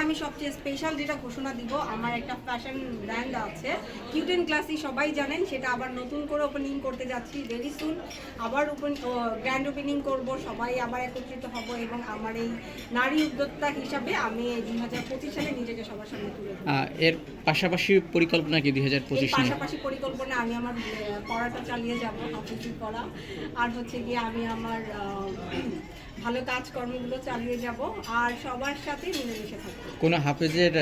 আমি সবচেয়ে স্পেশাল যেটা ঘোষণা দিব, আমার একটা ফ্যাশন ব্র্যান্ড আছে কিউট অ্যান্ড ক্লাসি, সবাই জানেন, সেটা আবার নতুন করে ওপেনিং করতে যাচ্ছি ভেরি সুন। আবার গ্র্যান্ড ওপেনিং করব, সবাই আবার একত্রিত হব এবং আমার এই নারী উদ্যোক্তা হিসাবে আমি এই 2025 সালে নিজেকে সবার সামনে তুলে ধরব। এর পাশাপাশি পরিকল্পনা কি 2025 নিয়ে? পাশাপাশি পরিকল্পনা আমি আমার পড়াটা চালিয়ে যাব, হাফিজি পড়া, আর হচ্ছে গিয়ে আমি আমার ভালো কাজকর্মগুলো চালিয়ে যাব, আর সবার সাথে মিলেমিশে থাকবো। কোনো হাফেজের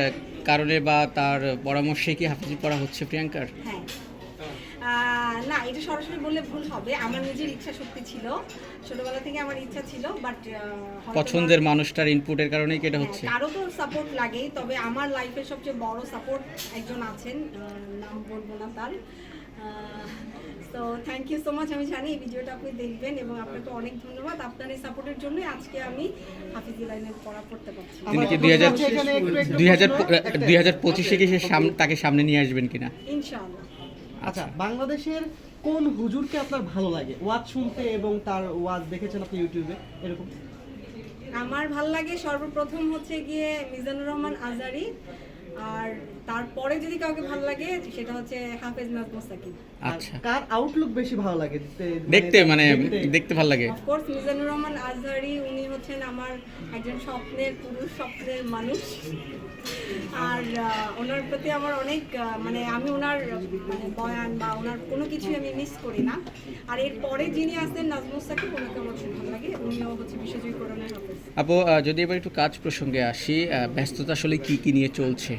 কারণে বা তার পরামর্শে কি হাফেজি পড়া হচ্ছে প্রিয়াঙ্কার? হ্যাঁ, না, এটা সরাসরি বললে ভুল হবে। আমার নিজের ইচ্ছা শক্তি ছিল, ছোটবেলা থেকে আমার ইচ্ছা ছিল, বাট পছন্দের মানুষটার ইনপুটের কারণেই কি এটা হচ্ছে? কারো তো সাপোর্ট লাগেই, তবে আমার লাইফের সবচেয়ে বড় সাপোর্ট একজন আছেন, নাম বলবো না তার। তো থ্যাংক ইউ সো মাচ। আমি জানি এই ভিডিওটা আপনি দেখবেন এবং আপনাকে অনেক ধন্যবাদ। আপনার এই সাপোর্টের জন্যই আজকে আমি হাফিজি লাইনে পড়া করতে পারছি। তিনি কি 2025-এ কি তাকে সামনে নিয়ে আসবেন কিনা? ইনশাআল্লাহ। আচ্ছা, বাংলাদেশের কোন হুজুরকে আপনার ভালো লাগে ওয়াজ শুনতে এবং তার ওয়াজ দেখেছেন আপনি ইউটিউবে এরকম? আমার ভালো লাগে সর্বপ্রথম হচ্ছে গিয়ে মিজানুর রহমান আজারি, আর তারপরে যদি কাউকে ভালো লাগে সেটা হচ্ছে হাফেজ নাজমুস সাকিব। আচ্ছা, কার আউটলুক বেশি ভালো লাগে দেখতে ভালো লাগে? অফকোর্স মিজানুর রহমান আজহারি, উনি হচ্ছেন আমার একজন স্বপ্নের পুরুষ, স্বপ্নের মানুষ, আর ওনার প্রতি আমার অনেক মানে আমি ওনার মানে বয়ান বা ওনার কোনো কিছুই আমি মিস করি না। আর এরপরে যিনি আসছেন নাজমুস সাকিব, ওনাকে আমার খুব ভালো লাগে, উনিও হচ্ছে বিশ্বজয়ী কোরআনের হাফেজ। আপু, যদি এবার একটু কাজ প্রসঙ্গে আসি, ব্যস্ততা আসলে কি নিয়ে চলছে?